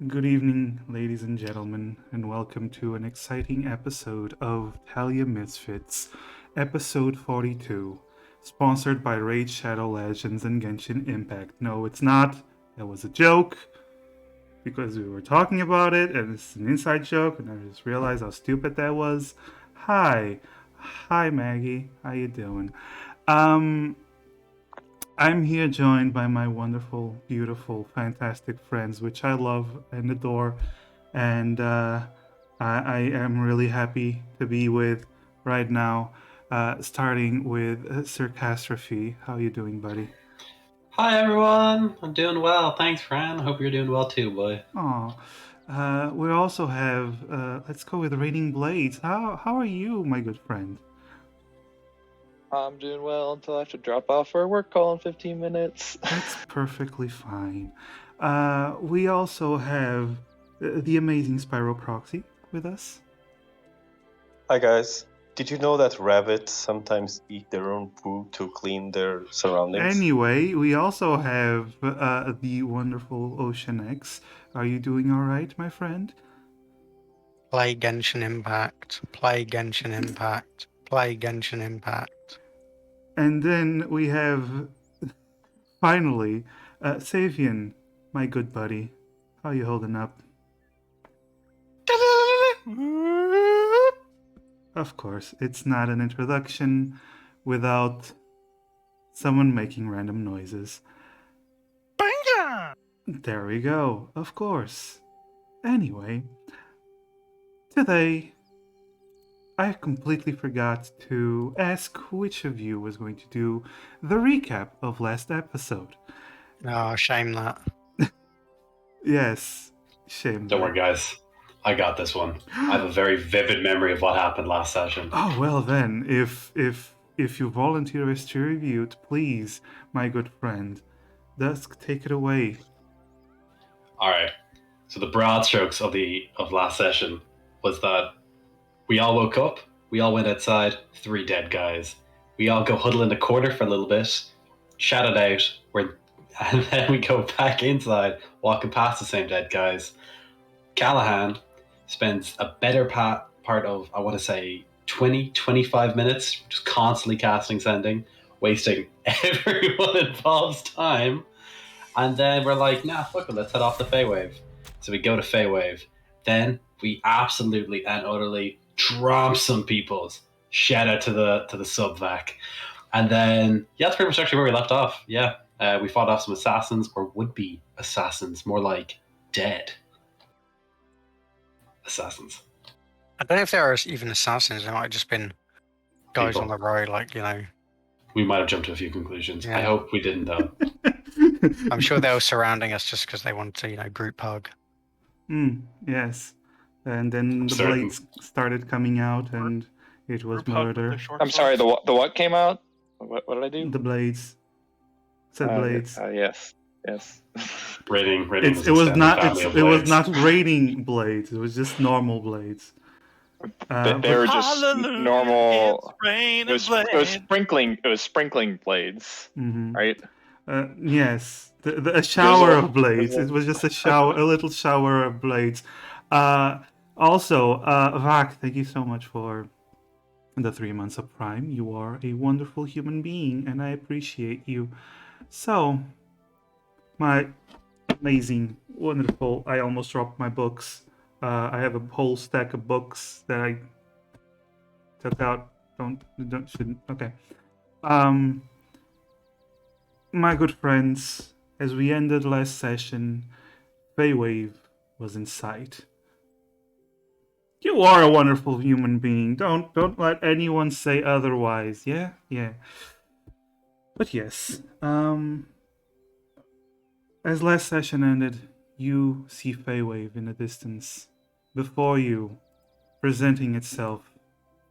Good evening, ladies and gentlemen, and welcome to an exciting episode of Telia Misfits, episode 42, sponsored by Raid Shadow Legends and Genshin Impact. No, it's not. That was a joke because we were talking about it, and it's an inside joke, and I just realized how stupid that was. Hi, Maggie. How you doing? Um, I'm here joined by my wonderful, beautiful, fantastic friends, which I love and adore, and I am really happy to be with right now. Starting with Sir Catastrophe. How you doing, buddy? Hi everyone, I'm doing well. Thanks, Fran. Hope you're doing well too, boy. Oh, we also have. Let's go with Raining Blades. How are you, my good friend? I'm doing well until I have to drop off for a work call in 15 minutes. That's perfectly fine. We also have the amazing Spyro Proxy with us. Hi guys. Did you know that rabbits sometimes eat their own poo to clean their surroundings? Anyway, we also have the wonderful Ocean X. Are you doing all right, my friend? Play Genshin Impact. Play Genshin Impact. Play Genshin Impact. And then we have, finally, Savian, my good buddy. How you holding up? Of course, it's not an introduction without someone making random noises. There we go, of course. Anyway, today I completely forgot to ask which of you was going to do the recap of last episode. Oh, shame that. Yes, shame. Don't worry, guys. I got this one. I have a very vivid memory of what happened last session. Oh well, then, if you volunteer as to review it, please, my good friend, Dusk, take it away. All right. So the broad strokes of last session was that we all woke up, we all went outside, 3 dead guys. We all go huddle in the corner for a little bit, shout it out, and then we go back inside, walking past the same dead guys. Callahan spends a better part of, I want to say, 20-25 minutes just constantly casting sending, wasting everyone involved's time. And then we're like, nah, fuck it, let's head off the Feywave. So we go to Feywave. Then we absolutely and utterly tromp some peoples. Shout out to the subvac. And then, yeah, that's pretty much actually where we left off. Yeah, we fought off some assassins, or would-be assassins, more like dead assassins. I don't know if there are even assassins. There might have just been guys People. on the road, like, We might have jumped to a few conclusions. Yeah. I hope we didn't, though. I'm sure they were surrounding us just because they wanted to, group hug. Yes. And then the blades started coming out, and it was murder. I'm sorry, the what came out? What did I do? The blades. Said blades. Yes. Raiding It was not raining blades. It was just normal blades. They were just normal. It was sprinkling. It was sprinkling blades, right? Yes, a shower of blades. It was just a little shower of blades. Also, Vak, thank you so much for the 3 months of Prime. You are a wonderful human being, and I appreciate you. So, my amazing, wonderful, I almost dropped my books. I have a whole stack of books that I took out. Shouldn't. Okay. My good friends, as we ended last session, Feywave was in sight. You are a wonderful human being. Don't let anyone say otherwise. Yeah. But yes, as last session ended, you see Feywave in the distance, before you, presenting itself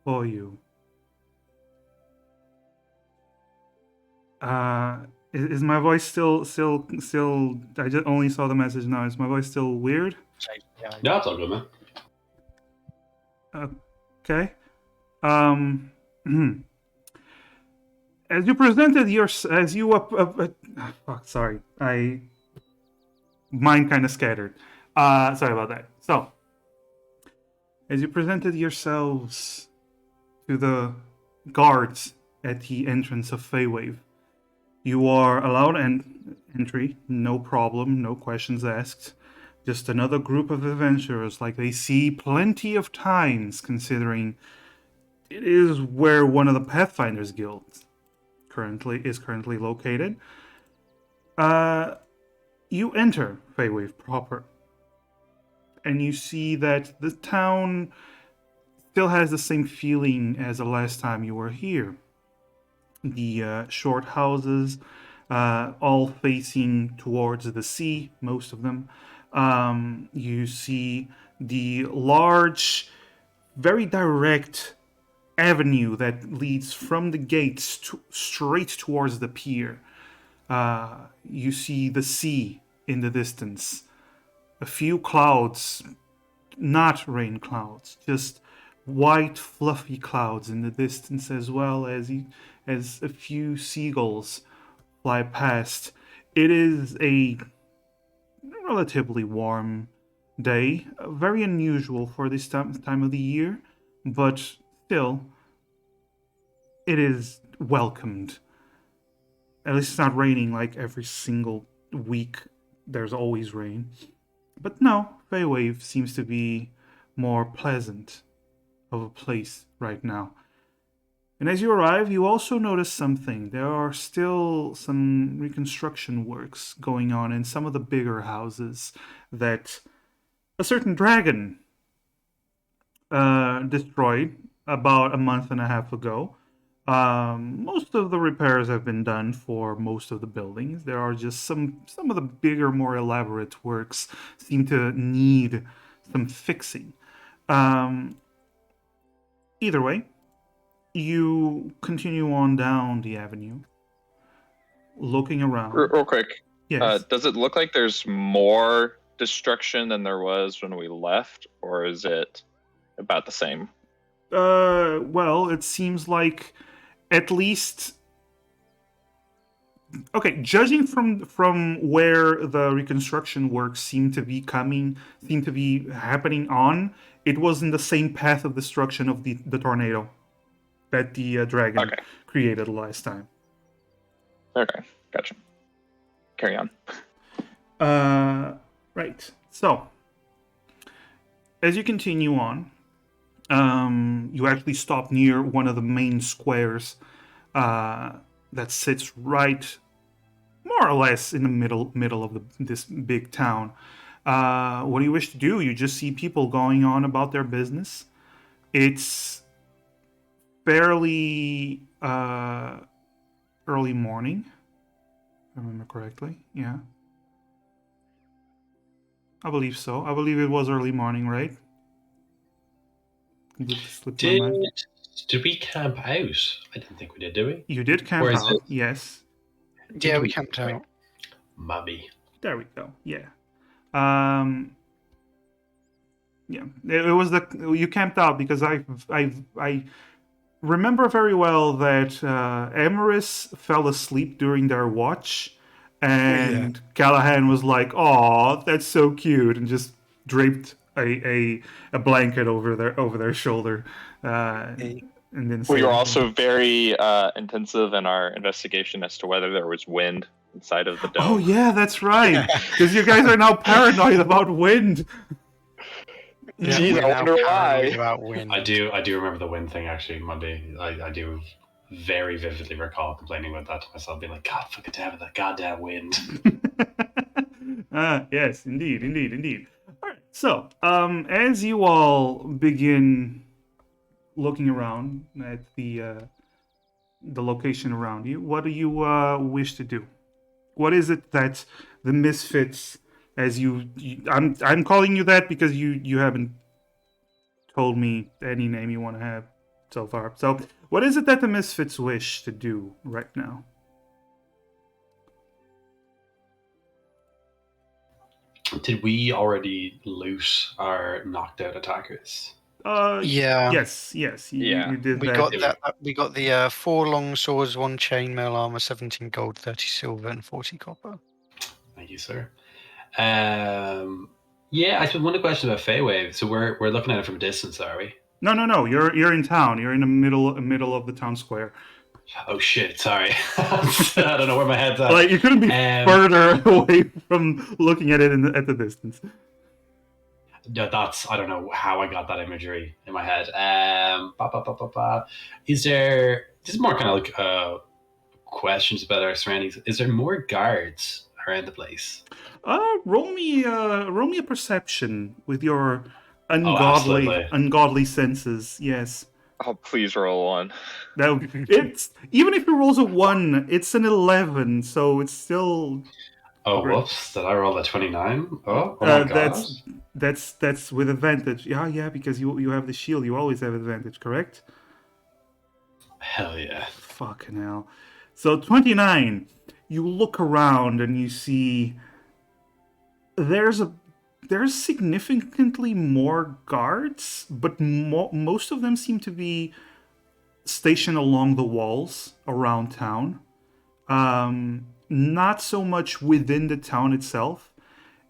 for you. Is my voice still? I just only saw the message now. Is my voice still weird? Yeah, it's all good, man. Okay. As you presented mine kind of scattered. Sorry about that. So, as you presented yourselves to the guards at the entrance of Feywave, you are allowed entry, no problem, no questions asked. Just another group of adventurers like they see plenty of times, considering it is where one of the Pathfinders guilds is currently located. You enter Feywave proper, and you see that the town still has the same feeling as the last time you were here. The short houses, all facing towards the sea, most of them. You see the large, very direct avenue that leads from the gates straight towards the pier. You see the sea in the distance. A few clouds, not rain clouds, just white fluffy clouds in the distance, as well as a few seagulls fly past. It is a relatively warm day, very unusual for this time of the year, but still, it is welcomed. At least it's not raining like every single week. There's always rain. But no, Feywave seems to be more pleasant of a place right now. And as you arrive, you also notice something. There are still some reconstruction works going on in some of the bigger houses that a certain dragon destroyed about a month and a half ago. Most of the repairs have been done for most of the buildings. There are just some of the bigger, more elaborate works seem to need some fixing. Either way, you continue on down the avenue, looking around. Real quick. Yes. Does it look like there's more destruction than there was when we left, or is it about the same? Well, it seems like at least. Okay, judging from where the reconstruction works seem to be happening on, it was in the same path of destruction of the tornado that the dragon created last time. Okay, gotcha. Carry on. Right. So, as you continue on, you actually stop near one of the main squares that sits right, more or less, in the middle of this big town. What do you wish to do? You just see people going on about their business. It's fairly early morning, if I remember correctly. Yeah. I believe so. I believe it was early morning, right? Did we camp out? I didn't think we did we? You did camp out, yes. Yeah, we camped out. Mummy. There we go. Yeah. Yeah. It was you camped out because I remember very well that Amaris fell asleep during their watch, and Callahan was like, "Aw, that's so cute," and just draped a blanket over their shoulder. And then we were also very intensive in our investigation as to whether there was wind inside of the dome. Oh yeah, that's right. Because you guys are now paranoid about wind. Yeah, Jeez, I wonder why. About wind. I do remember the wind thing actually, Monday. I do very vividly recall complaining about that to myself, being like, God fucking damn it, that goddamn wind. Yes, indeed. All right, so as you all begin looking around at the location around you, what do you wish to do? What is it that the Misfits, as I'm calling you that because you haven't told me any name you want to have so far. So, what is it that the Misfits wish to do right now? Did we already loot our knocked out attackers? Yeah. Yes. You did that. We got the 4 long swords, 1 chainmail armor, 17 gold, 30 silver, and 40 copper. Thank you, sir. Yeah, I just one question about Feywave. So we're looking at it from a distance, are we? No. You're in town. You're in the middle of the town square. Oh shit! Sorry, I don't know where my head's at. Like you couldn't be further away from looking at it at the distance. No, I don't know how I got that imagery in my head. Is there? This is more kind of like questions about our surroundings. Is there more guards around the place? Roll me a perception with your absolutely. ungodly senses. Yes. Oh, please roll one. Now it's even if it rolls a 1, it's an 11, so it's still. Oh, whoops! Did I roll a 29? Oh my god! That's with advantage. Yeah, because you have the shield. You always have advantage, correct? Hell yeah! Fucking hell. So 29. You look around and you see there's significantly more guards, but most of them seem to be stationed along the walls around town. Not so much within the town itself.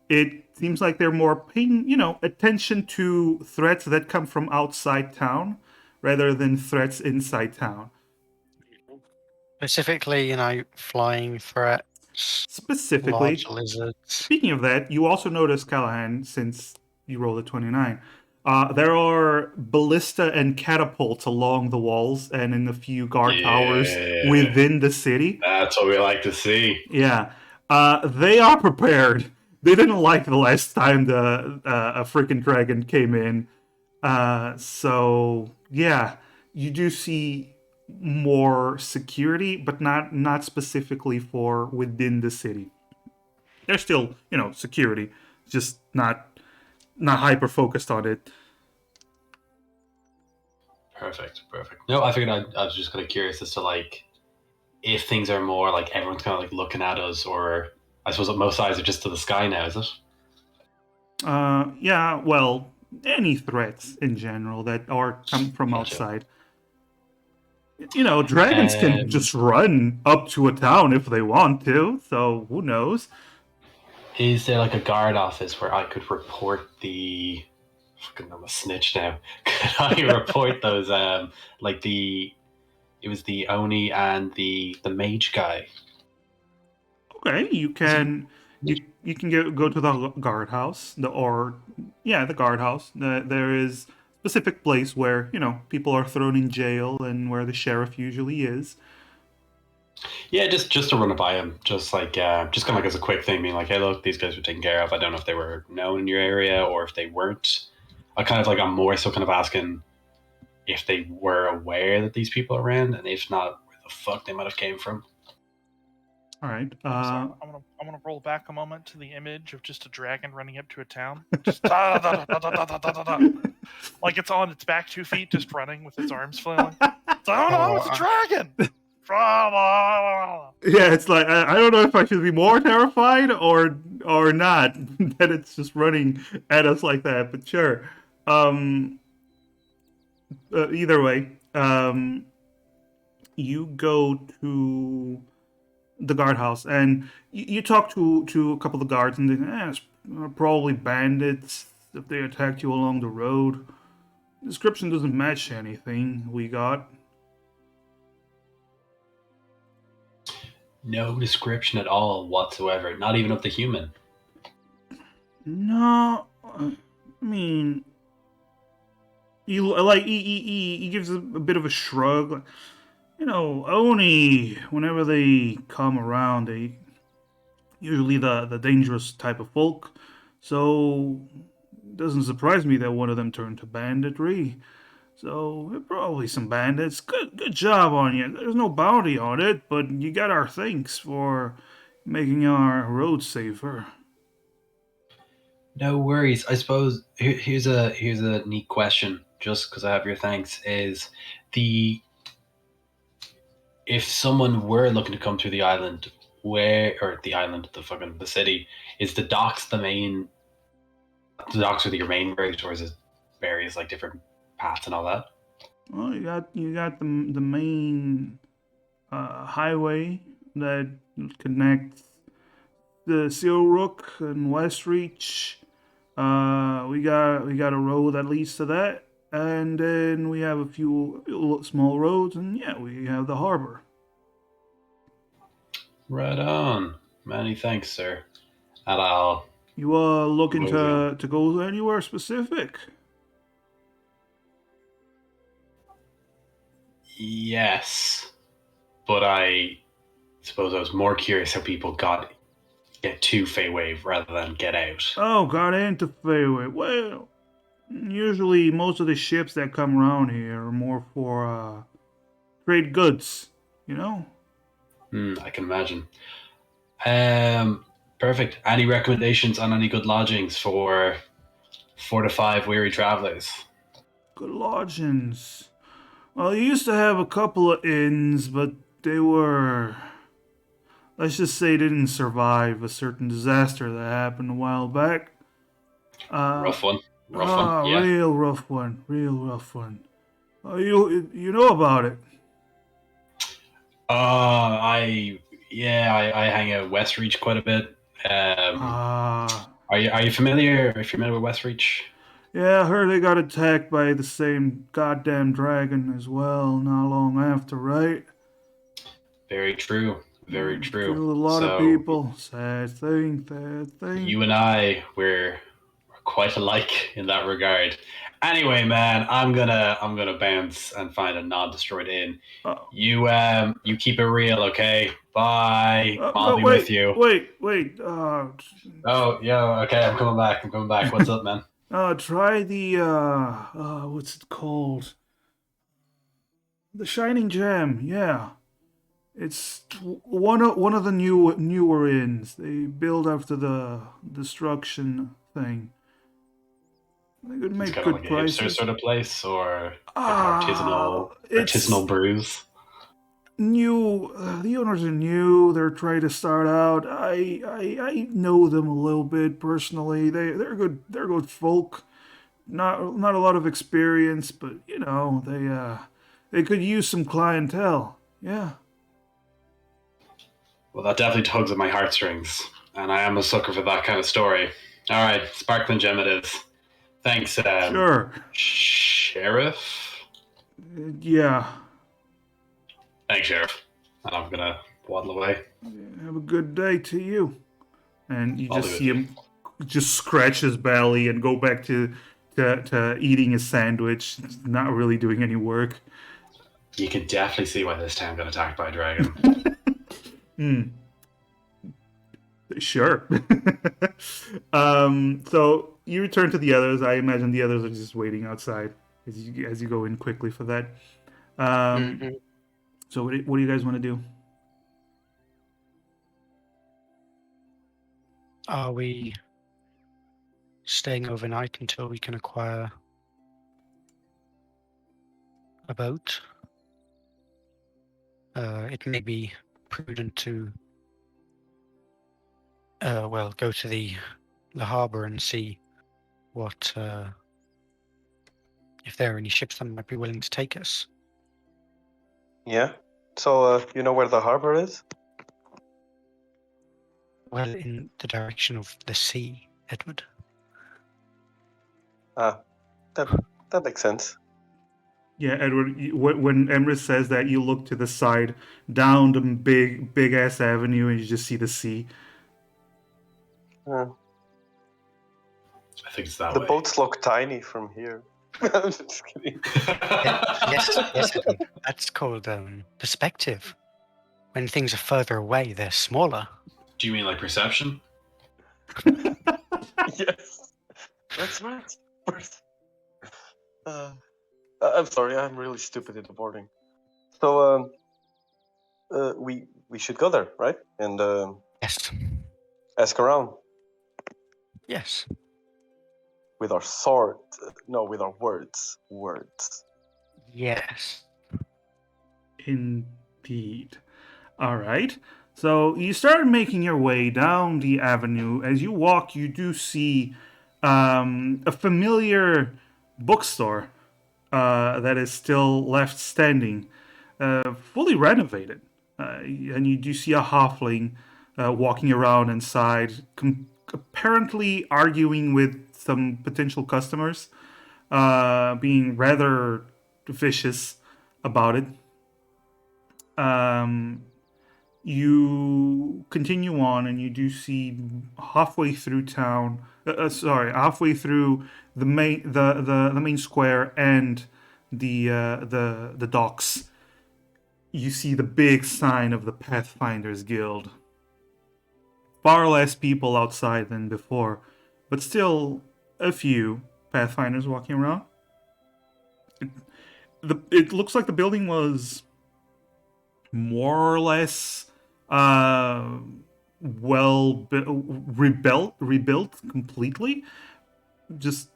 It seems like they're more paying, attention to threats that come from outside town rather than threats inside town. Specifically, flying threats. Specifically, large lizards. Speaking of that, you also notice, Callahan, since you rolled a 29, there are ballista and catapults along the walls and in a few guard towers within the city. That's what we like to see. Yeah. They are prepared. They didn't like the last time a freaking dragon came in. So, yeah, you do see more security, but not specifically for within the city. There's still, security, just not hyper focused on it. Perfect. No, I figured I was just kind of curious as to like if things are more like everyone's kind of like looking at us, or I suppose that most eyes are just to the sky now, is it? Yeah. Well, any threats in general that come from outside. Dragons can just run up to a town if they want to, so who knows? Is there like a guard office where I could report the... Fucking I'm a snitch now. Could I report those, like it was the Oni and the mage guy? Okay, you can go to the guardhouse, the guardhouse. There is a specific place where people are thrown in jail and where the sheriff usually is. Yeah, just to run it by him, just kind of like as a quick thing, being like, hey, look, these guys were taken care of. I don't know if they were known in your area or if they weren't. I'm more so kind of asking if they were aware that these people are around, and if not, where the fuck they might have came from. All right. So I'm gonna roll back a moment to the image of just a dragon running up to a town, just like it's on its back 2 feet, just running with its arms flailing. It's a dragon. Yeah, it's like I don't know if I should be more terrified or not that it's just running at us like that, but sure. Either way, you go to the guardhouse and you talk to a couple of the guards, and it's probably bandits if they attacked you along the road. Description doesn't match anything we got. No description at all whatsoever, not even of the human. No, I mean, he gives a bit of a shrug. Oni, whenever they come around, they usually the dangerous type of folk. So it doesn't surprise me that one of them turned to banditry. So probably some bandits. Good job on you. There's no bounty on it, but you got our thanks for making our roads safer. No worries. I suppose here's a neat question. Just because I have your thanks, is if someone were looking to come through the island, the city, is the docks the main? The docks are your main route, or is it various like different paths and all that? Well, you got the main highway that connects the Seal Rook and Westreach We got a road that leads to that, and then we have a few small roads, and yeah, we have the harbor. Right on. Many thanks, sir. And I'll You are looking move in. to go anywhere specific? Yes, but I suppose I was more curious how people get to Feywave rather than get out. Oh, got into Fairway. Well, usually most of the ships that come around here are more for trade goods. You know. I can imagine. Perfect. Any recommendations on any good lodgings for 4 to 5 weary travelers? Good lodgings. Well, you used to have a couple of inns, but they were, let's just say, didn't survive a certain disaster that happened a while back. Rough one. Rough one. Yeah. Real rough one. Real rough one. You know about it? I hang out Westreach quite a bit. Are you familiar? Are you familiar with Westreach? Yeah, I heard they got attacked by the same goddamn dragon as well not long after, right? Very true. Very true. Killed a lot of people. Sad thing. You and I, we're quite alike in that regard. Anyway, man, I'm gonna bounce and find a non-destroyed inn. You keep it real, okay? Bye. I'll be with you. Wait. Oh, yeah. Okay, I'm coming back. What's up, man? Try the what's it called? The Shining Gem. Yeah, it's one of the newer inns. They build after the destruction thing. They could make it's good like prices. A hipster sort of place, or artisanal brews. New, the owners are new. They're trying to start out. I know them a little bit personally. They're good. They're good folk. Not a lot of experience, but you know they could use some clientele. Yeah. Well, that definitely tugs at my heartstrings, and I am a sucker for that kind of story. All right, Sparkling Gem it is. Thanks, Sure. Sheriff? Yeah. Thanks, Sheriff. And I'm gonna waddle away. Have a good day to you. And you just see him just scratch his belly and go back to eating his sandwich, not really doing any work. You can definitely see why this town got attacked by a dragon. Sure. So you return to the others. I imagine the others are just waiting outside as you go in quickly for that. So what do you guys want to do? Are we staying overnight until we can acquire a boat? It may be prudent to go to the harbor and see what if there are any ships that might be willing to take us. Yeah. So you know where the harbor is? Well, in the direction of the sea, Edward. That makes sense. Yeah, Edward. When Emrys says that, you look to the side, down the big ass avenue, and you just see the sea. I think it's that way. The boats look tiny from here. I'm just kidding. Yes, Edward. That's called perspective. When things are further away, they're smaller. Do you mean like perception? Yes, that's right. I'm sorry, I'm really stupid in the morning. So, we should go there, right? And yes, ask around. Yes. With our sword, no, with our words. Words. Yes. Indeed. All right. So you start making your way down the avenue. As you walk, you do see a familiar bookstore that is still left standing, fully renovated. And you do see a halfling walking around inside, apparently arguing with some potential customers, being rather vicious about it. You continue on, and you do see halfway through town. Halfway through the main square and the docks. You see the big sign of the Pathfinders Guild. Far less people outside than before, but still a few Pathfinders walking around. It looks like the building was more or less rebuilt completely. Just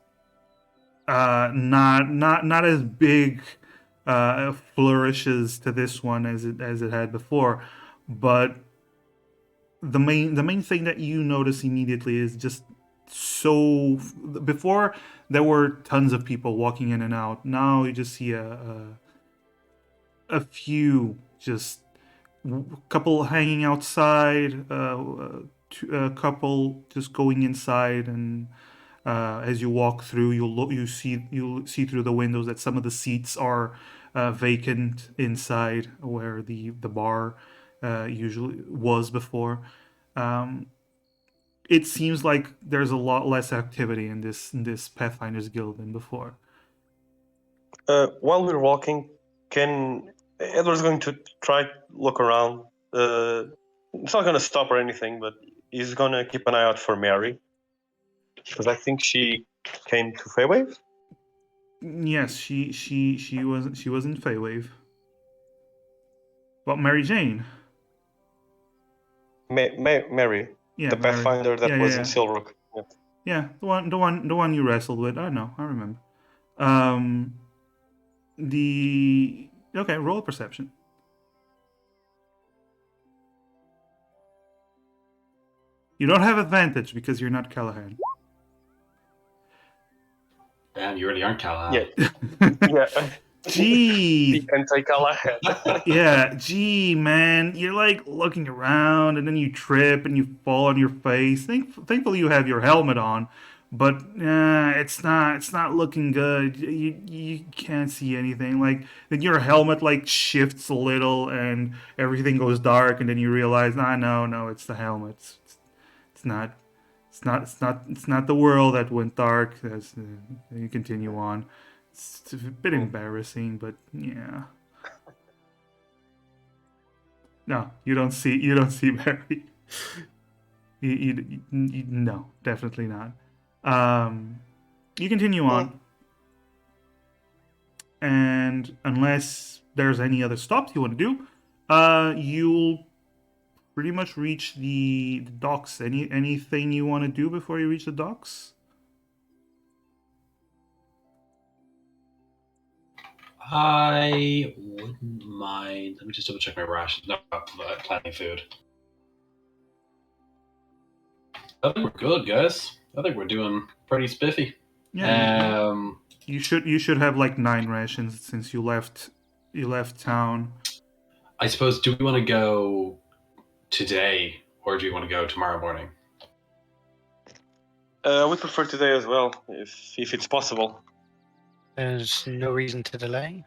not as big flourishes to this one as it had before, but the main thing that you notice immediately is just so before there were tons of people walking in and out. Now you just see a few, just a couple hanging outside, a couple just going inside, and as you walk through, you'll see through the windows that some of the seats are vacant inside where the bar usually was before. It seems like there's a lot less activity in this Pathfinders Guild than before. While we're walking, Edward's going to try to look around. It's not going to stop or anything, but he's going to keep an eye out for Mary, because I think she came to Feywave. Yes, she was in Feywave. But Mary Jane. Mary, yeah, the Pathfinder that was in Silrook. Yeah, the one you wrestled with. I know, I remember. Roll perception. You don't have advantage because you're not Callahan. Damn, you really aren't Callahan. Yeah. Gee. The anti-Callahan. Yeah, gee, man. You're like looking around and then you trip and you fall on your face. Thankfully you have your helmet on, but it's not looking good. You can't see anything. Like then your helmet like shifts a little and everything goes dark, and then you realize, no, it's the helmet. It's not the world that went dark. As you continue on. It's a bit embarrassing, but yeah. No, you don't see Mary. No, definitely not. You continue on, and unless there's any other stops you want to do, you'll pretty much reach the docks. Anything you want to do before you reach the docks? I wouldn't mind. Let me just double check my rations. No, plenty of food. I think we're good, guys. I think we're doing pretty spiffy. Yeah. You should have like 9 rations since you left town. I suppose. Do we want to go today, or do you want to go tomorrow morning? We prefer today as well, if it's possible. There's no reason to delay.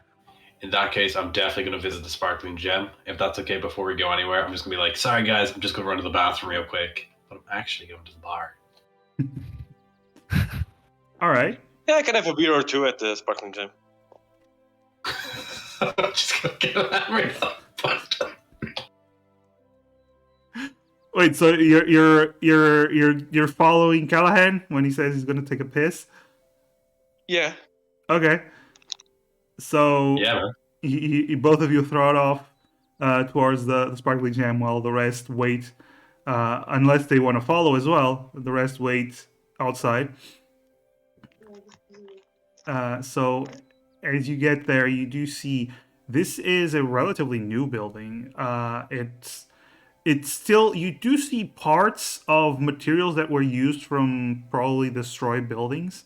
In that case, I'm definitely going to visit the Sparkling Gem. If that's okay, before we go anywhere, I'm just going to be like, sorry guys, I'm just going to run to the bathroom real quick. But I'm actually going to the bar. All right. Yeah, I can have a beer or two at the Sparkling Gem. I'm just going to get that real fast. Wait, so you're following Callahan when he says he's going to take a piss? Yeah. Okay. So yeah, man. Both of you throw it off towards the Sparkling Jam while the rest wait. Unless they want to follow as well, the rest wait outside. So as you get there, you do see this is a relatively new building. It's still, you do see parts of materials that were used from probably destroyed buildings,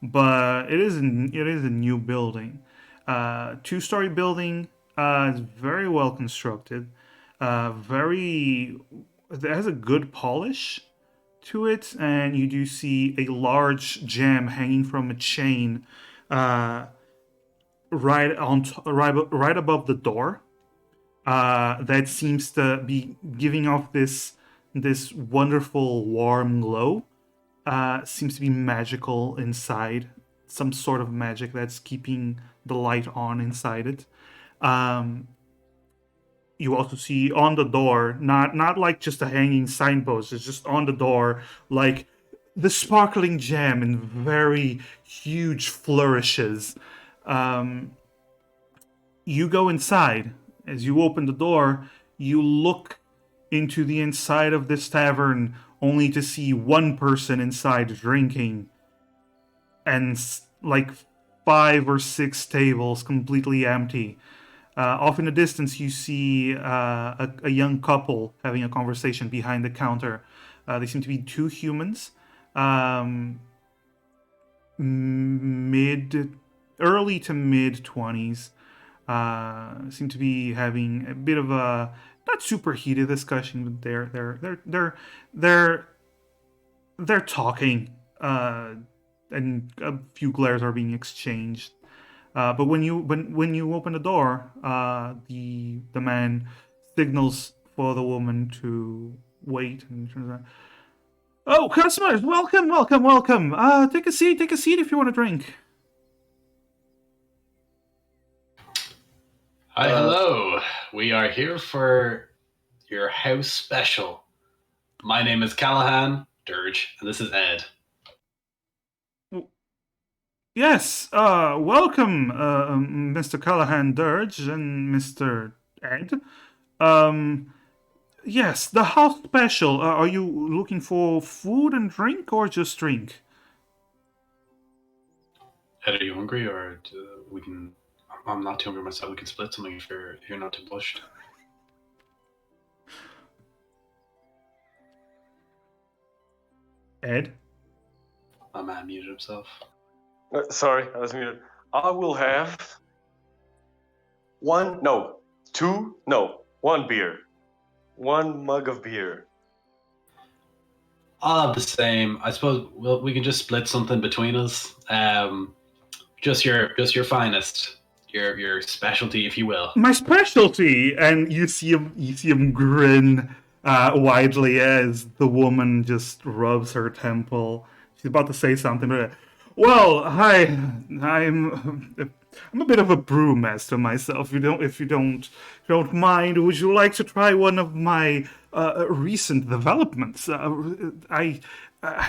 but it is a new building. 2-story building. It's very well constructed. It has a good polish. to it, and you do see a large gem hanging from a chain right above the door. That seems to be giving off this wonderful warm glow. Seems to be magical inside, some sort of magic that's keeping the light on inside it. You also see on the door, not like just a hanging signpost, it's just on the door, like the sparkling gem in very huge flourishes. You go inside. As you open the door, you look into the inside of this tavern only to see one person inside drinking, and like 5 or 6 tables completely empty. Off in the distance, you see a young couple having a conversation behind the counter. They seem to be 2 humans, early to mid 20s. Seem to be having a bit of a not super heated discussion, but they're talking, and a few glares are being exchanged. But when you open the door, the man signals for the woman to wait, and turns around. Oh, customers, welcome, welcome, welcome. Take a seat if you want a drink. Hi, hello. We are here for your house special. My name is Callahan Dirge, and this is Ed. Yes, welcome, Mr. Callahan Dirge and Mr. Ed. Yes, the house special. Are you looking for food and drink, or just drink? Ed, are you hungry, or we can... I'm not too hungry myself. We can split something if you're not too pushed. Ed? My man muted himself. Sorry, I was muted. I will have 1 beer. 1 mug of beer. I'll have the same. I suppose we can just split something between us. Just your finest. Your specialty, if you will. My specialty, and you see him grin widely as the woman just rubs her temple. She's about to say something, but well, hi, I'm a bit of a brewmaster myself. If you don't mind, would you like to try one of my recent developments? I've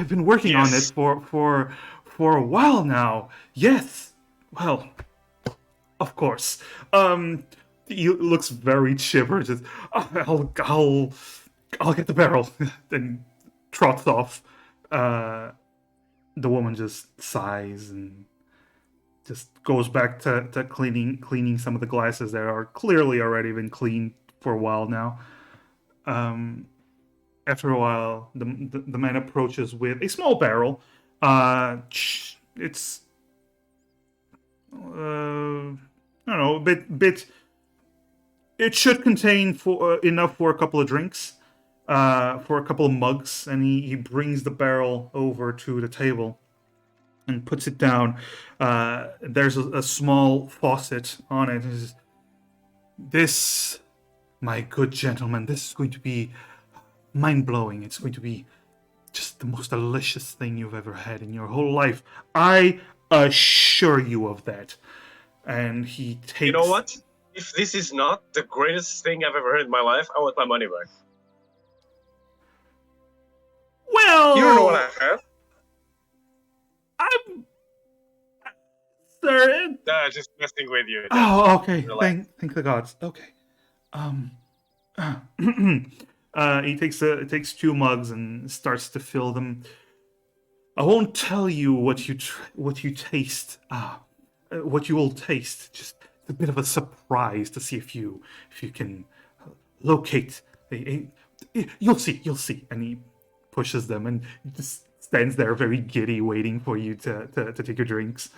been working on it for a while now. Yes, well. Of course. He looks very chipper. Just, I'll get the barrel. Then trots off. The woman just sighs and just goes back to cleaning some of the glasses that are clearly already been cleaned for a while now. After a while, the man approaches with a small barrel. It's I don't know, a bit. It should contain enough for a couple of drinks, for a couple of mugs, and he brings the barrel over to the table and puts it down. There's a small faucet on it. This, my good gentleman, this is going to be mind-blowing. It's going to be just the most delicious thing you've ever had in your whole life. I assure you of that. And he takes... You know what? If this is not the greatest thing I've ever heard in my life, I want my money back. Well... You don't know what I have? I'm... Sir... Just messing with you. Oh, okay. Thank the gods. Okay. He takes 2 mugs and starts to fill them. I won't tell you what you taste. What you will taste. Just a bit of a surprise to see if you can locate. You'll see. And he pushes them and just stands there very giddy, waiting for you to take your drinks.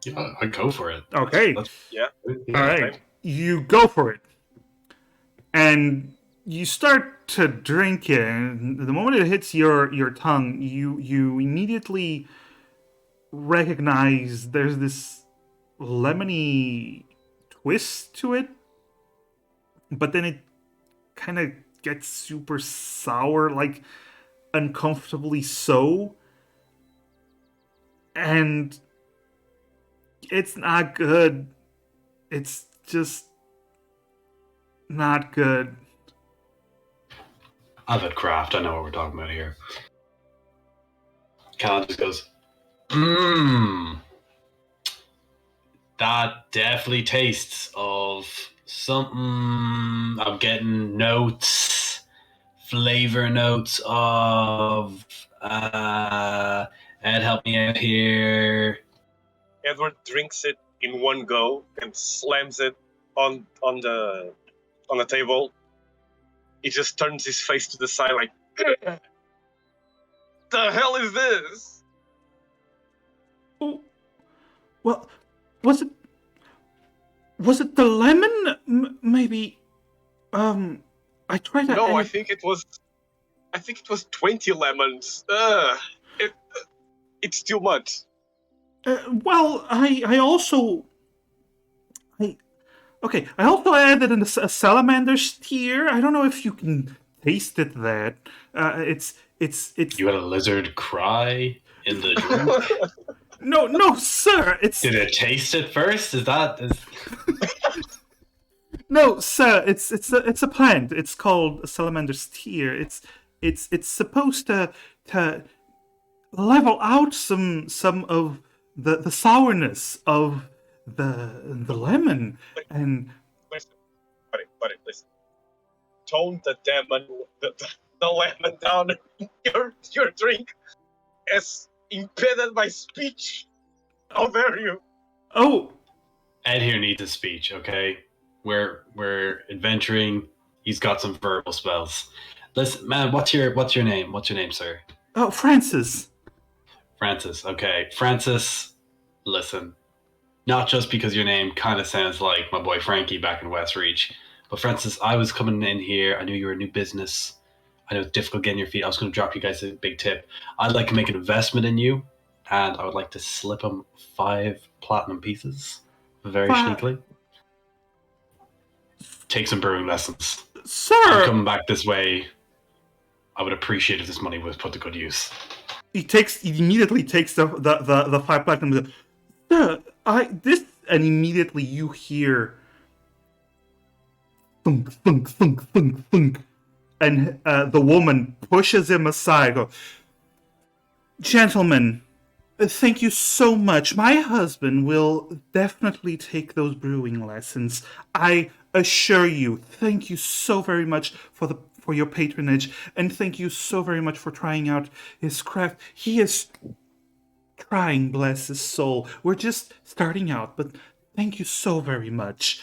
Yeah, I'd go for it. Okay. Yeah. All right. You go for it. And you start to drink it, and the moment it hits your tongue, you immediately recognize there's this lemony twist to it, but then it kind of gets super sour, like uncomfortably so, and it's not good. It's just not good. I've had craft. I know what we're talking about here. Callan just goes, mmm. That definitely tastes of something. I'm getting notes, flavor notes of. Ed, help me out here. Edward drinks it in one go and slams it on the table. He just turns his face to the side like, the hell is this? Oh, well, was it the lemon? Maybe. I tried to. No, I think it was 20 lemons. It's too much. Well, I also. Okay, I also added a salamander steer. I don't know if you can taste it. That it's. You had a lizard cry in the drink. No, sir. Did it taste it first? No, sir. It's a plant. It's called a salamander steer. It's supposed to level out some of the sourness of the lemon and. Listen, buddy, listen. Tone the lemon down your drink has impeded my speech. How dare you? Oh, Ed here needs a speech, okay? We're adventuring. He's got some verbal spells. Listen, man, what's your name? What's your name, sir? Oh, Francis. Francis, okay. Francis, listen. Not just because your name kind of sounds like my boy Frankie back in Westreach, but Francis, I was coming in here. I knew you were a new business. I know it's difficult getting your feet. I was going to drop you guys a big tip. I'd like to make an investment in you, and I would like to slip him 5 platinum pieces, very sneakily. Take some brewing lessons. Sir! I'm coming back this way. I would appreciate if this money was put to good use. He immediately takes the 5 platinum. Sir, and immediately you hear thunk, thunk, thunk, thunk, thunk. And the woman pushes him aside. Go, gentlemen, thank you so much. My husband will definitely take those brewing lessons. I assure you. Thank you so very much for your patronage, and thank you so very much for trying out his craft. He is trying, bless his soul. We're just starting out, but thank you so very much.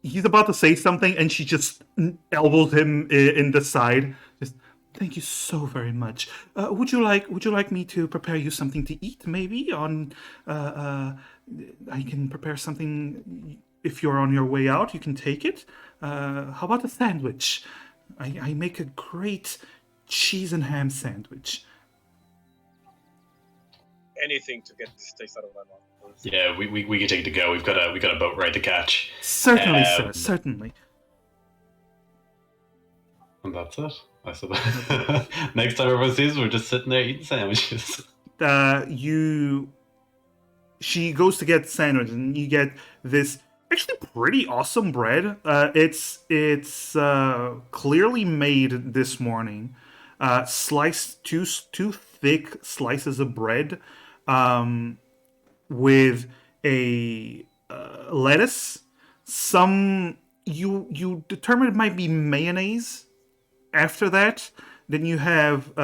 He's about to say something, and she just elbows him in the side. Just, thank you so very much. Would you like me to prepare you something to eat? Maybe I can prepare something. If you're on your way out, you can take it. How about a sandwich? I make a great cheese and ham sandwich. Anything to get this taste out of my mouth. Yeah, we can take it to go. We got a boat ride to catch. Certainly, sir. Certainly. And that's it. I suppose. Next time everyone sees us, we're just sitting there eating sandwiches. She goes to get the sandwich, and you get this actually pretty awesome bread. It's clearly made this morning. Sliced two thick slices of bread. With a lettuce, some you determine it might be mayonnaise. After that, then you have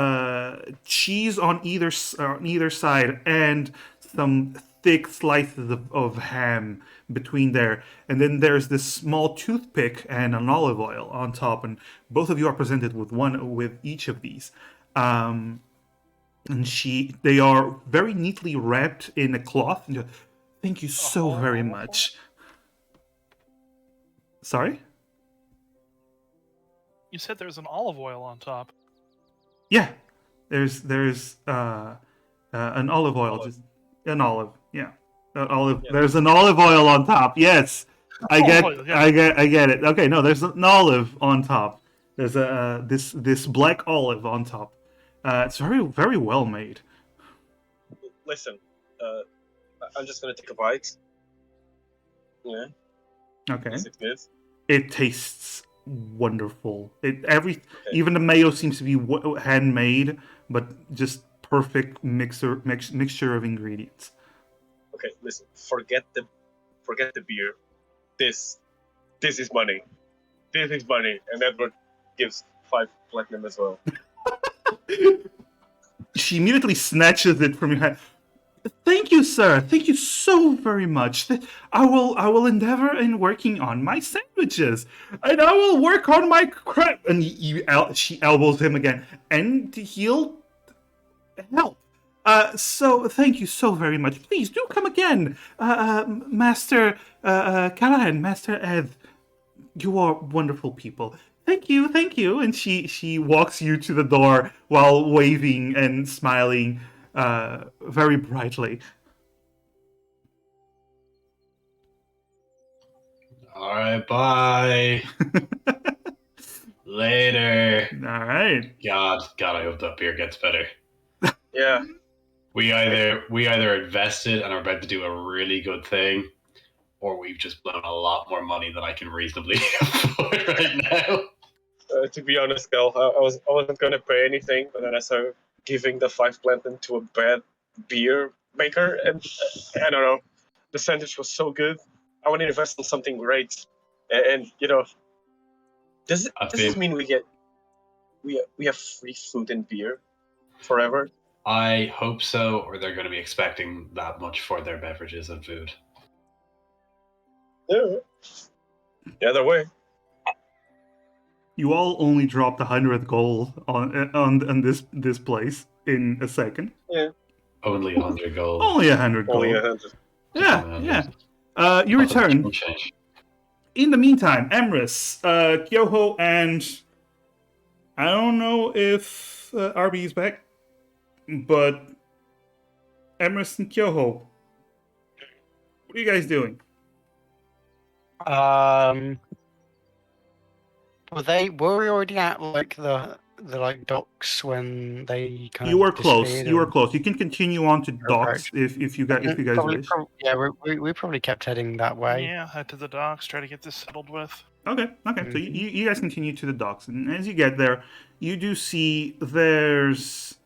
cheese on either side and some thick slices of ham between there, and then there's this small toothpick and an olive oil on top, and both of you are presented with each of these. And they are very neatly wrapped in a cloth. Thank you so very much. Sorry? You said there's an olive oil on top. Yeah, there's an olive oil, Olive. just an olive. Yeah, olive. Yeah. There's an olive oil on top. Yes, I get, Olive oil, yeah. I get it. Okay, no, there's an olive on top. There's a this black olive on top. It's very well made. Listen, I'm just gonna take a bite. Yeah, Okay, is it good? it tastes wonderful. Okay. Even the mayo seems to be handmade, but just perfect mixture of ingredients. Okay, listen. Forget the beer. This is money. This is money, and Edward gives 5 platinum as well. She immediately snatches it from your hand. Thank you, sir. Thank you so very much. I will endeavor in working on my sandwiches, and I will work on my crap. And she elbows him again, and he'll help. So thank you so very much. Please do come again, Master Callahan, Master Ed. You are wonderful people. Thank you, thank you. And she walks you to the door while waving and smiling very brightly. All right, bye. Later. All right. God, I hope that beer gets better. Yeah. We either invested and are about to do a really good thing, or we've just blown a lot more money than I can reasonably afford right now. To be honest, Cal, I wasn't gonna pay anything, but then I started giving the 5 platinum to a bad beer maker, and I don't know, the sandwich was so good. I want to invest in something great, and you know, does this mean we have free food and beer forever? I hope so, or they're going to be expecting that much for their beverages and food. Yeah. Either way. You all only dropped 100 gold on this place in a second. Yeah. Only 100 gold. Only 100 gold. Only 100. Yeah. You return. In the meantime, Emrys, Kyoho, and I don't know if RB is back, but Emrys and Kyoho, what are you guys doing? Were we already at like the like docks when they kind you of were close. disappeared You were and- close. You can continue on to docks if you guys wish. Yeah, we probably kept heading that way. Yeah, head to the docks, try to get this settled with. Okay. So you guys continue to the docks, and as you get there, you do see there's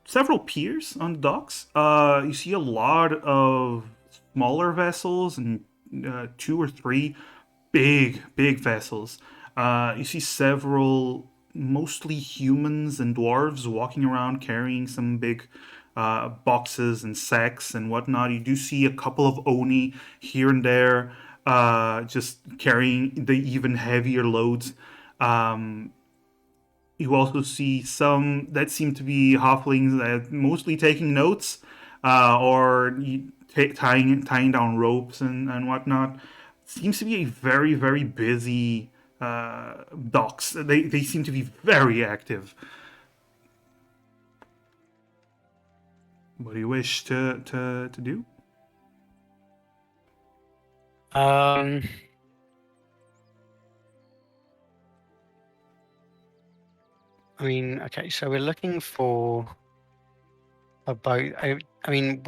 several piers on the docks. You see a lot of smaller vessels and 2 or 3 big vessels. You see several mostly humans and dwarves walking around carrying some big boxes and sacks and whatnot. You do see a couple of oni here and there just carrying the even heavier loads. You also see some that seem to be halflings that mostly taking notes or tying down ropes and whatnot. Seems to be a very busy docks. They seem to be very active. What do you wish to do? I mean, okay, so we're looking for a boat. I mean,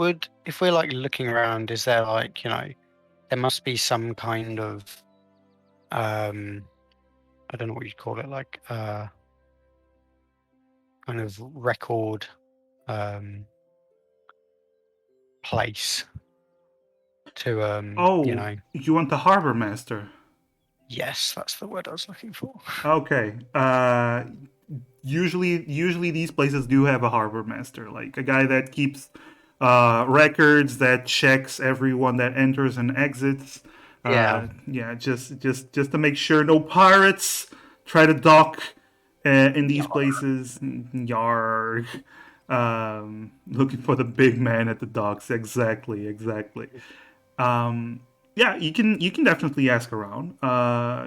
if we're like looking around, is there like, there must be some kind of, I don't know what you'd call it, like, kind of record, place to, you want the harbor master? Yes, that's the word I was looking for. Okay. Usually these places do have a harbor master, like a guy that keeps records, that checks everyone that enters and exits. Just to make sure no pirates try to dock in these places. Yarg. Looking for the big man at the docks. Exactly. You can definitely ask around.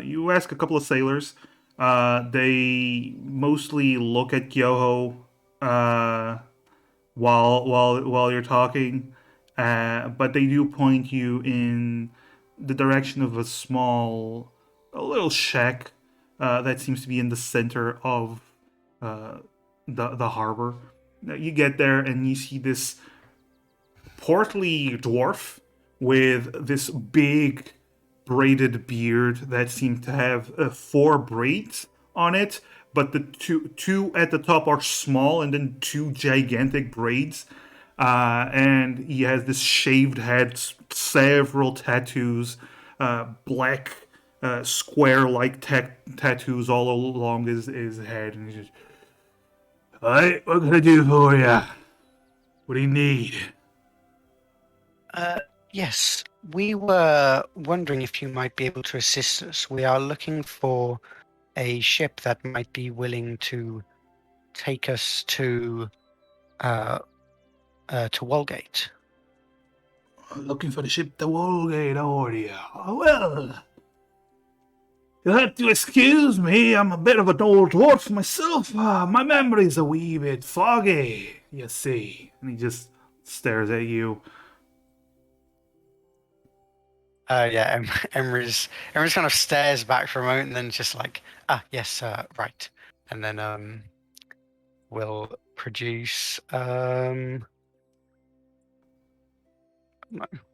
You ask a couple of sailors. They mostly look at Yoho while you're talking, but they do point you in the direction of a little shack that seems to be in the center of the harbor. You get there and you see this portly dwarf with this big braided beard that seems to have 4 braids on it, but the two at the top are small and then 2 gigantic braids. And he has this shaved head, several tattoos, black square-like tattoos all along his head. And he's just, "Alright, what can I do for you? What do you need?" Yes, we were wondering if you might be able to assist us. We are looking for a ship that might be willing to take us to Walgate. Looking for the ship to Walgate, are you? Well, you'll have to excuse me. I'm a bit of an old dwarf myself. My memory's a wee bit foggy, you see. And he just stares at you. Yeah, Emery's kind of stares back for a moment and then just like, yes, right. And then we'll produce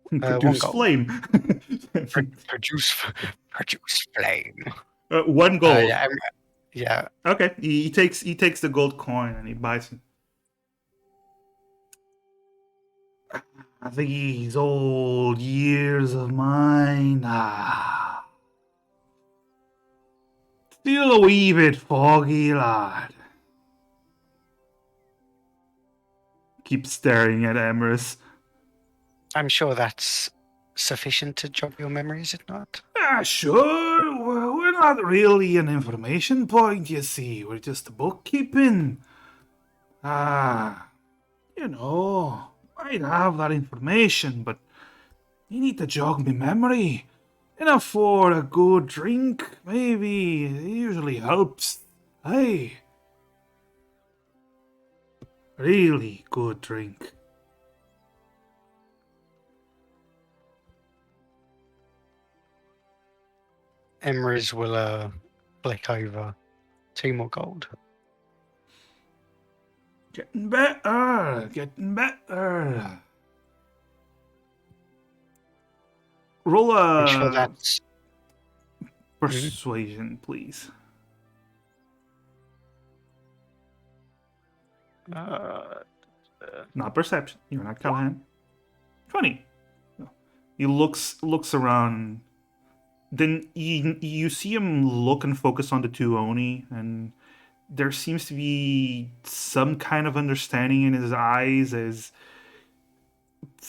Produce flame. produce flame. 1 gold. Yeah. Okay, he takes the gold coin and he buys it. These old years of mine, still a wee bit foggy, lad. Keep staring at Emerus. I'm sure that's sufficient to jog your memory, is it not? Sure. We're not really an information point, you see. We're just a bookkeeping. You know, I'd have that information, but you need to jog me memory. Enough for a good drink, maybe. It usually helps. Hey. Really good drink. Emery's will flick over 2 more gold. Getting better. Roll a Sure that's persuasion, please. Not perception. You're not Callahan. 20. He looks around. Then you see him look and focus on the 2 Oni, and there seems to be some kind of understanding in his eyes. As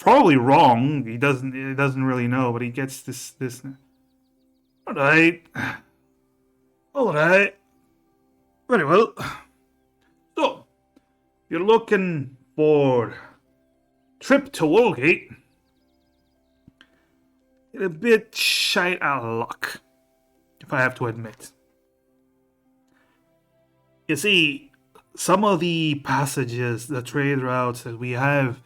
probably wrong. He doesn't really know, but he gets this. All right. Very well. So, you're looking for trip to Walgate. You're a bit shite out of luck, if I have to admit. You see, some of the passages, the trade routes that we have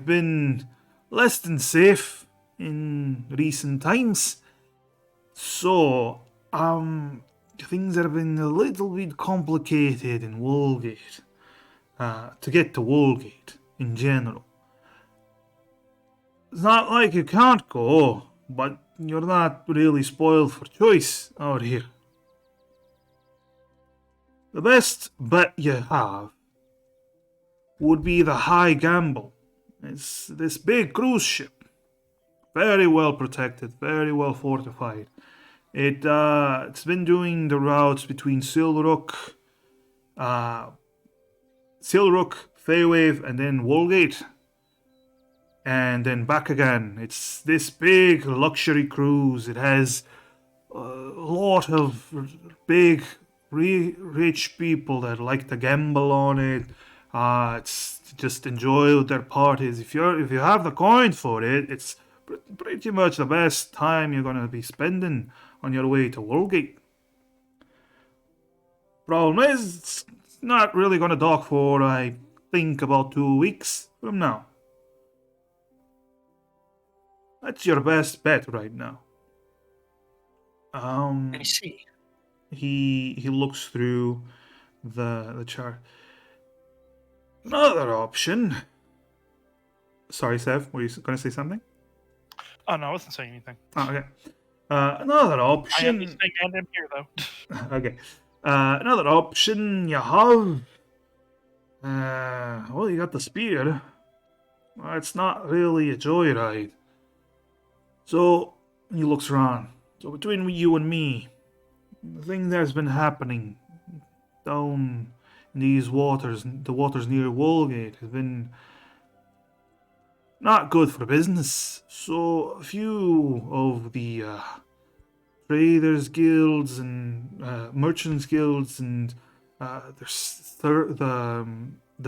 been less than safe in recent times. So, things have been a little bit complicated in Walgate. To get to Walgate in general. It's not like you can't go, but you're not really spoiled for choice out here. The best bet you have would be the High Gamble. It's this big cruise ship. Very well protected, very well fortified. It's been doing the routes between Silrook, Faywave, and then Walgate. And then back again. It's this big luxury cruise. It has a lot of big, rich people that like to gamble on it. It's just enjoy their parties. If you have the coin for it, it's pretty much the best time you're gonna be spending on your way to Walgate. Problem is, it's not really gonna dock for, I think, about 2 weeks from now. That's your best bet right now. I see. He looks through the chart. Another option. Sorry, Sev, were you going to say something? Oh no, I wasn't saying anything. Oh, okay. Another option. I am listening and I'm here though. Okay. Another option you have. Well, you got the spear. Well, it's not really a joyride. So he looks around. So between you and me, the thing that's been happening down in these waters, the waters near Walgate, has been not good for business. So a few of the traders guilds and merchants guilds and the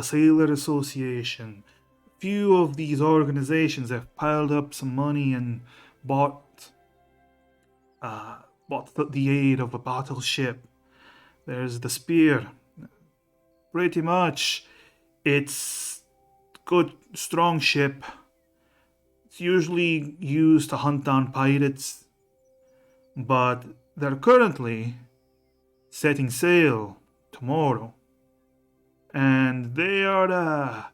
sailor association, a few of these organizations have piled up some money and bought the aid of a battleship. There's the spear. Pretty much, it's good, strong ship. It's usually used to hunt down pirates, but they're currently setting sail tomorrow, and they are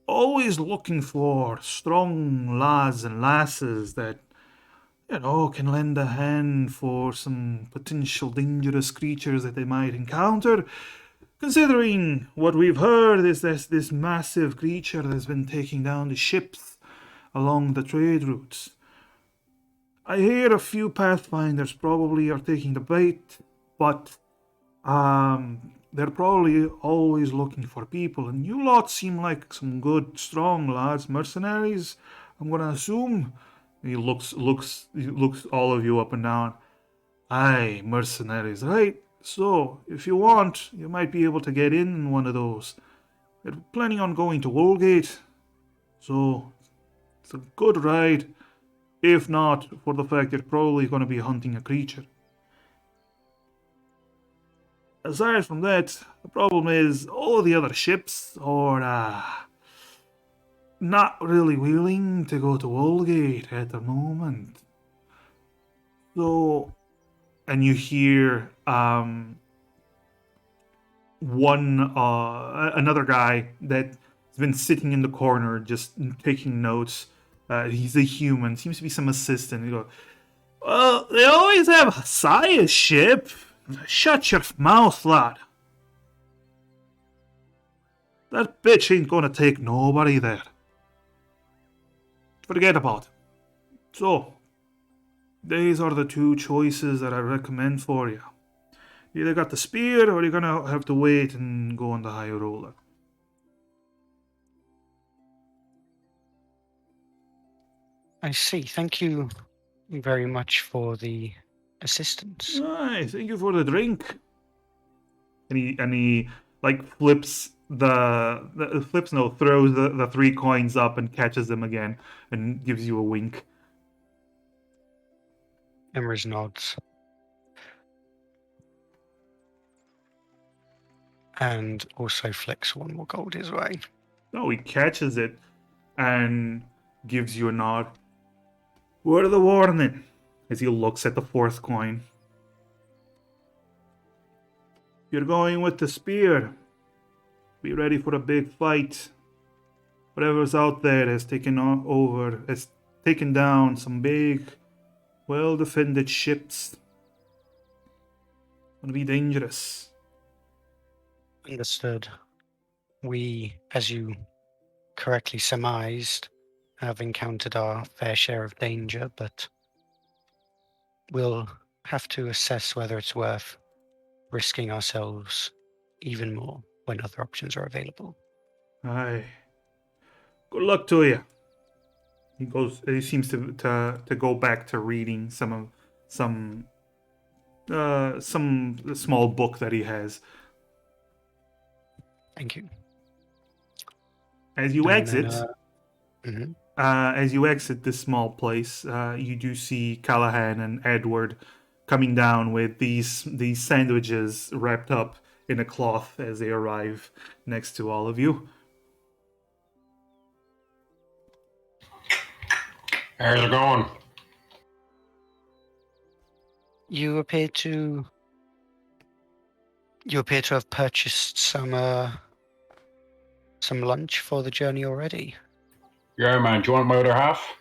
always looking for strong lads and lasses that can lend a hand for some potential dangerous creatures that they might encounter. Considering what we've heard is this massive creature that's been taking down the ships along the trade routes. I hear a few pathfinders probably are taking the bait, but they're probably always looking for people, and you lot seem like some good, strong lads, mercenaries, I'm gonna assume. He looks all of you up and down. Aye, mercenaries, right? So, if you want, you might be able to get in one of those. They're planning on going to Woolgate, so it's a good ride, if not for the fact you're probably going to be hunting a creature. Aside from that, the problem is all the other ships are not really willing to go to Woolgate at the moment. So, and you hear another guy that's been sitting in the corner just taking notes. He's a human, seems to be some assistant. He goes, "Well, they always have a Sia's ship. Shut your mouth, lad. That bitch ain't gonna take nobody there. Forget about it. So, these are the two choices that I recommend for you. You either got the spear or you're gonna have to wait and go on the high roller." I see. Thank you very much for the assistance. Aye, thank you for the drink. And he like throws the 3 coins up and catches them again and gives you a wink. Emrys nods. And also flicks 1 more gold his way. No, he catches it and gives you a nod. Word the warning, as he looks at the 4th coin. You're going with the spear. Be ready for a big fight. Whatever's out there has taken down some big, well-defended ships. Gonna be dangerous. Understood. We, as you correctly surmised, have encountered our fair share of danger, but we'll have to assess whether it's worth risking ourselves even more when other options are available. Aye. Good luck to you. He seems to go back to reading some small book that he has. Thank you. As you exit, Mhm. As you exit this small place, you do see Callahan and Edward coming down with these sandwiches wrapped up in a cloth as they arrive next to all of you. How's it going? You appear to have purchased some lunch for the journey already. Yeah, man. Do you want my other half?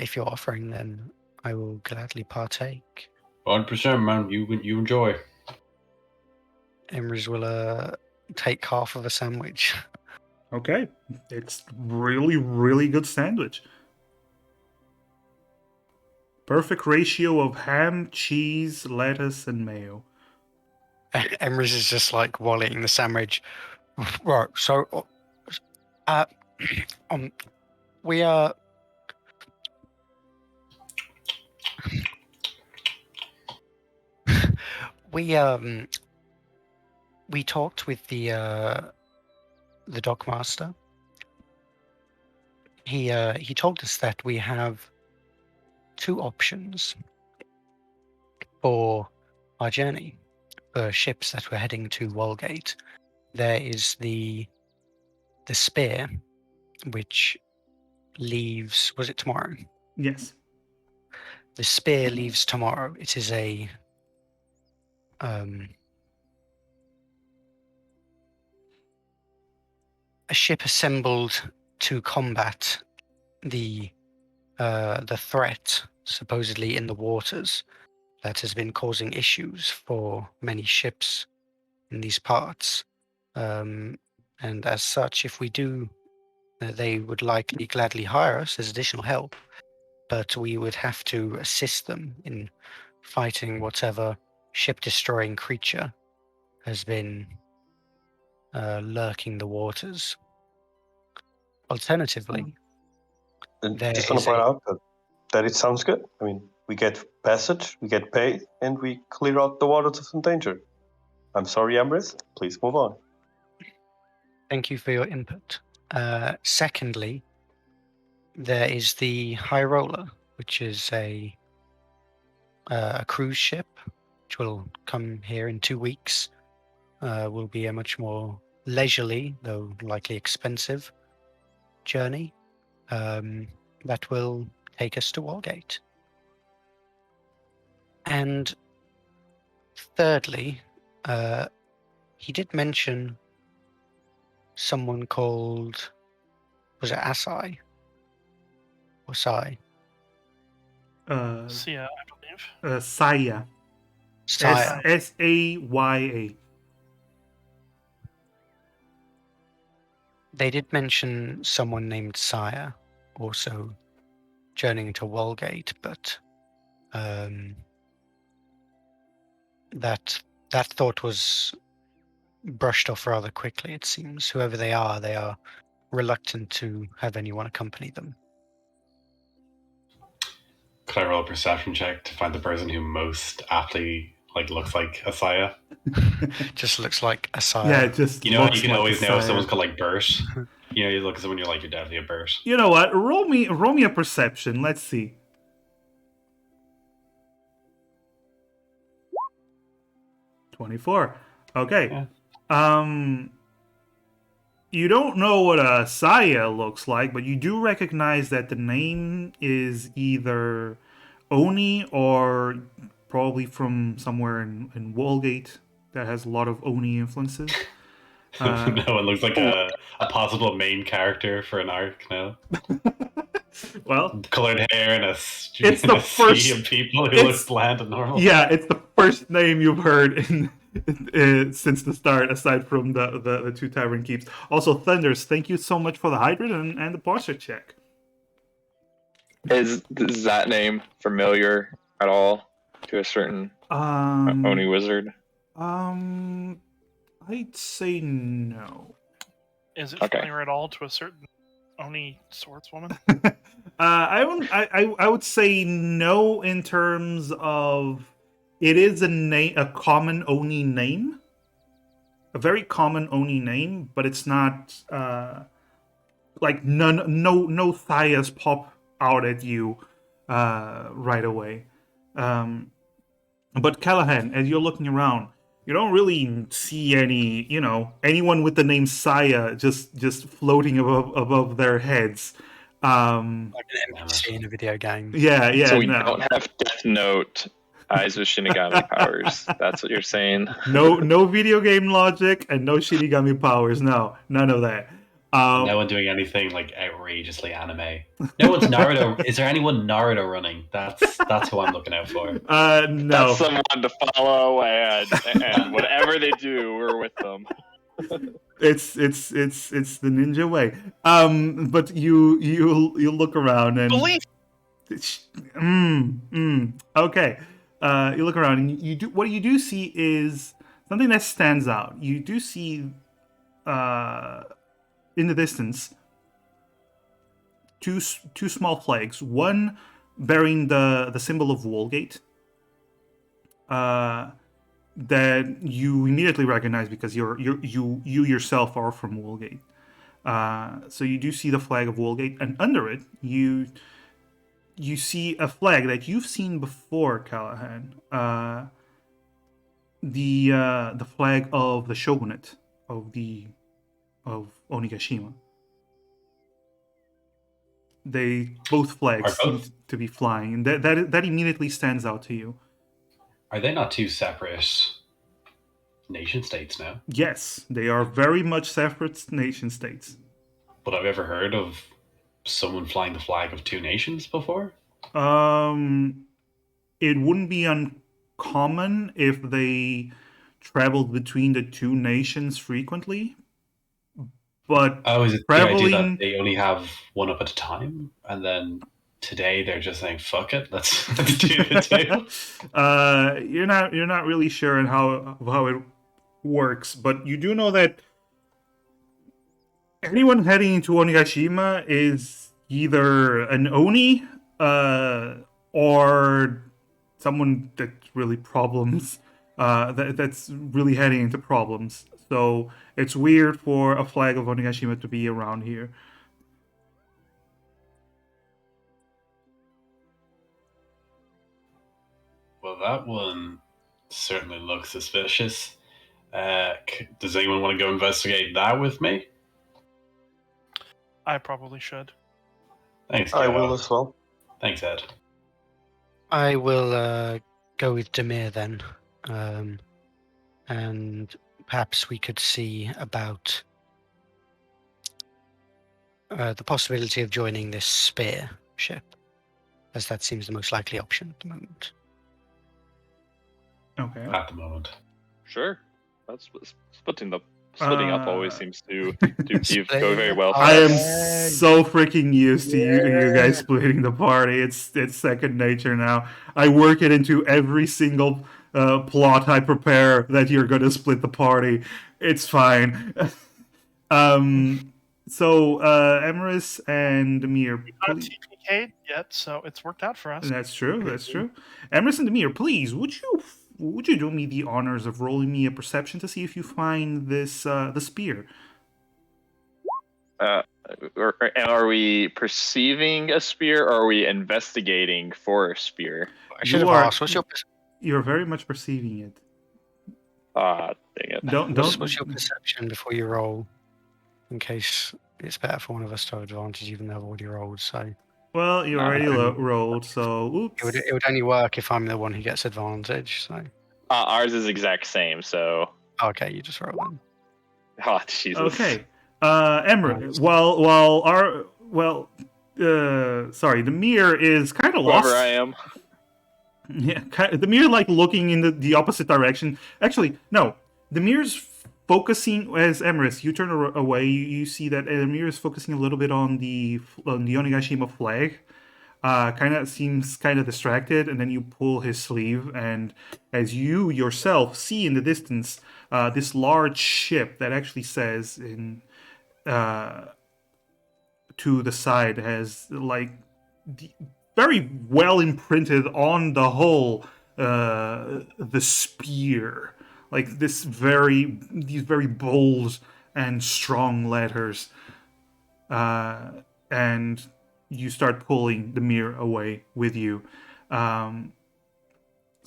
If you're offering, then I will gladly partake. 100%, man. You enjoy. Emrys will take half of a sandwich. Okay, it's really, really good sandwich. Perfect ratio of ham, cheese, lettuce, and mayo. Emrys is just like while eating the sandwich. Right, so we are. We talked with the dockmaster. He told us that we have two options for our journey for ships that we're heading to Walgate. There is the Spear, which leaves. Was it tomorrow? Yes. The Spear leaves tomorrow. It is a ship assembled to combat the threat supposedly in the waters that has been causing issues for many ships in these parts. And as such, if we do, they would likely gladly hire us as additional help, but we would have to assist them in fighting whatever ship-destroying creature has been lurking the waters. Alternatively, And just want to point out that it sounds good. I mean, we get passage, we get pay, and we clear out the waters of some danger. I'm sorry, Emrys. Please move on. Thank you for your input. Secondly, there is the High Roller, which is a cruise ship, which will come here in 2 weeks. Will be a much more leisurely, though likely expensive, journey that will take us to Walgate. And thirdly, he did mention someone called, was it Asai? Or Sai? Sia, I believe. Saya. Saya. Saya. They did mention someone named Saya also journeying to Walgate, but that thought was brushed off rather quickly, it seems. Whoever they are reluctant to have anyone accompany them. Could I roll a perception check to find the person who most aptly looks like Asaya? Just looks like Asaya. Yeah, it just you know looks you can like always Asaya. know if someone's called Bert. You look at someone, you're definitely a Bert. You know what? Roll me a perception. Let's see. 24. Okay. Yeah. You don't know what a Saya looks like, but you do recognize that the name is either Oni or probably from somewhere in Walgate that has a lot of Oni influences. No, it looks like a possible main character for an arc now. Well, colored hair and it's the first sea of people who look bland and normal. Yeah, it's the first name you've heard since the start, aside from the two tavern keeps. Also, Thunders, thank you so much for the hydrate and the posture check. Is that name familiar at all to a certain Oni wizard? I'd say no. Is it familiar at all to a certain Oni swordswoman? I would say no in terms of it is a common Oni name, a very common Oni name, but it's not like no Thayas pop out at you right away. But Callahan, as you're looking around, you don't really see anyone with the name Saya just floating above their heads. Like an NPC in a video game. Yeah. So we no. don't have Death Note Eyes with Shinigami powers. That's what you're saying. No video game logic and no Shinigami powers. No, none of that. No one doing anything like outrageously anime. No one's Naruto. Is there anyone Naruto running? That's who I'm looking out for. No. That's someone to follow, and whatever they do, we're with them. It's the ninja way. But you look around and Belief. Okay. You look around and you do what you do see is something that stands out. You do see in the distance two small flags. One bearing the symbol of Woolgate. That you immediately recognize because you yourself are from Woolgate. So you do see the flag of Woolgate, and under it you see a flag that you've seen before, Callahan. The flag of the shogunate of Onigashima. Both flags seem to be flying, and that immediately stands out to you. Are they not two separate nation states now? Yes, they are very much separate nation states. But I've ever heard of someone flying the flag of two nations before? It wouldn't be uncommon if they traveled between the two nations frequently. But is it the idea that they only have one up at a time, and then today they're just saying "fuck it"? Let's do the two. You're not really sure on how it works, but you do know that anyone heading into Onigashima is either an Oni or someone that's really problems. That's really heading into problems. So it's weird for a flag of Onigashima to be around here. Well, that one certainly looks suspicious. Does anyone want to go investigate that with me? I probably should. Thanks, I will as well. Thanks, Ed. I will go with Demir then. And perhaps we could see about the possibility of joining this spear ship, as that seems the most likely option at the moment. Okay. At the moment. Sure. That's splitting up always seems to go very well. I am so freaking used to you guys splitting the party. It's second nature now. I work it into every single plot I prepare that you're gonna split the party. It's fine. So Emerus and Demir. We've not TPK'd yet, so it's worked out for us. That's true. Emerus and Demir, please, would you do me the honors of rolling me a perception to see if you find this the spear? Are we perceiving a spear, or are we investigating for a spear? I should have asked. What's your? You're very much perceiving it. Ah, dang it! What's your perception before you roll? In case it's better for one of us to have advantage, even though I've already rolled. So. Well, you already rolled, so oops. It would only work if I'm the one who gets advantage. So. Ours is exact same. So. Okay, you just roll then. Oh, Jesus. Okay, Emmer. Sorry, the mirror is kind of lost. Whoever I am. Yeah, the mirror looking in the opposite direction. Actually, no, the mirror's focusing as Emerus. You turn away. You see that the mirror is focusing a little bit on the Onigashima flag. Kind of seems kind of distracted, and then you pull his sleeve, and as you yourself see in the distance, this large ship that actually says in to the side has very well imprinted on the hull the spear, these very bold and strong letters, and you start pulling the mirror away with you.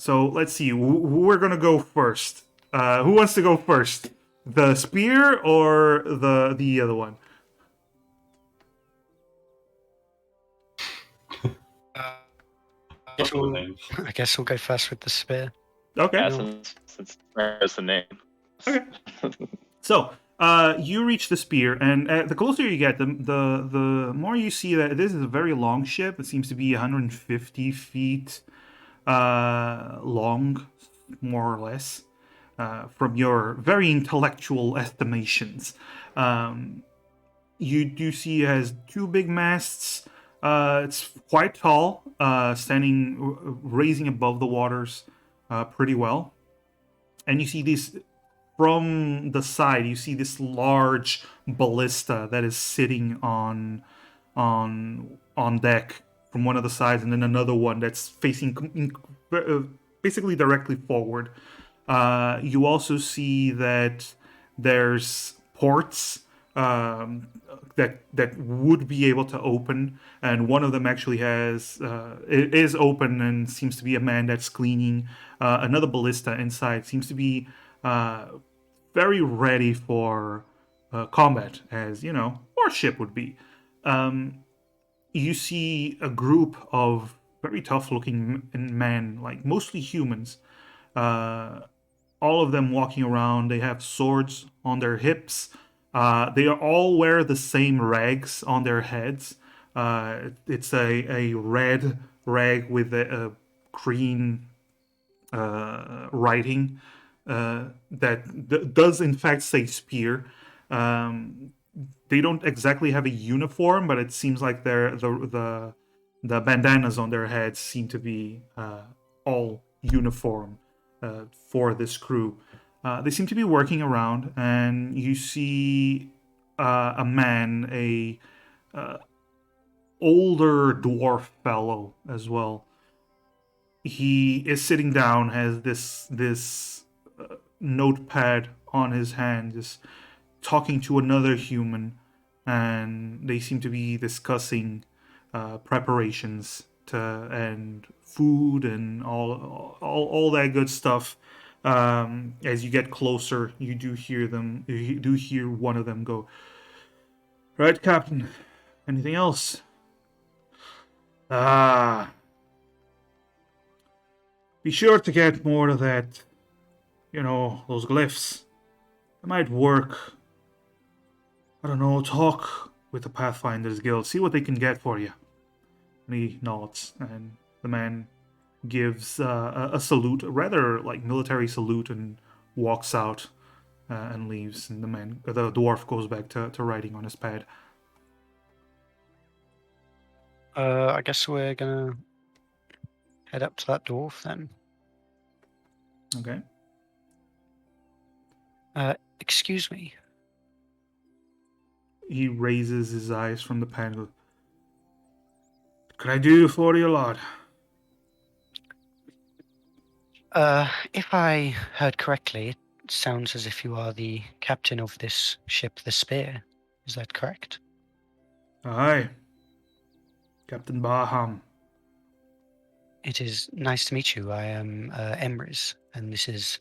So let's see. We're gonna go first. Who wants to go first? The spear or the other one? I guess we'll go first with the spear. Okay. Yeah, since there's the name. Okay. So, you reach the spear, and the closer you get, the more you see that this is a very long ship. It seems to be 150 feet long, more or less, from your very intellectual estimations. You do see it has two big masts. It's quite tall, raising above the waters pretty well. And you see these from the side. You see this large ballista that is sitting on deck from one of the sides, and then another one that's facing basically directly forward. You also see that there's ports that would be able to open, and one of them actually is open and seems to be a man that's cleaning. Another ballista inside seems to be very ready for combat, as warship would be. You see a group of very tough-looking men, like mostly humans. All of them walking around. They have swords on their hips. They all wear the same rags on their heads. It's a red rag with a green writing that does in fact say spear. They don't exactly have a uniform, but it seems like the bandanas on their heads seem to be all uniform for this crew. They seem to be working around, and you see a man, a older dwarf fellow as well. He is sitting down, has this notepad on his hand, just talking to another human, and they seem to be discussing preparations and food and all that good stuff. As you get closer, you do hear one of them go, "Right, Captain. Anything else?" "Ah, be sure to get more of that. Those glyphs. It might work. I don't know, talk with the Pathfinders Guild. See what they can get for you." And he nods, and the man gives a salute, a rather like military salute, and walks out and leaves. And the dwarf goes back to writing on his pad. I guess we're gonna head up to that dwarf then. Okay. Excuse me. He raises his eyes from the pad. "What can I do for you, lad?" If I heard correctly, it sounds as if you are the captain of this ship, the Spear. Is that correct? "Aye. Captain Baham." It is nice to meet you. I am Emrys, and this is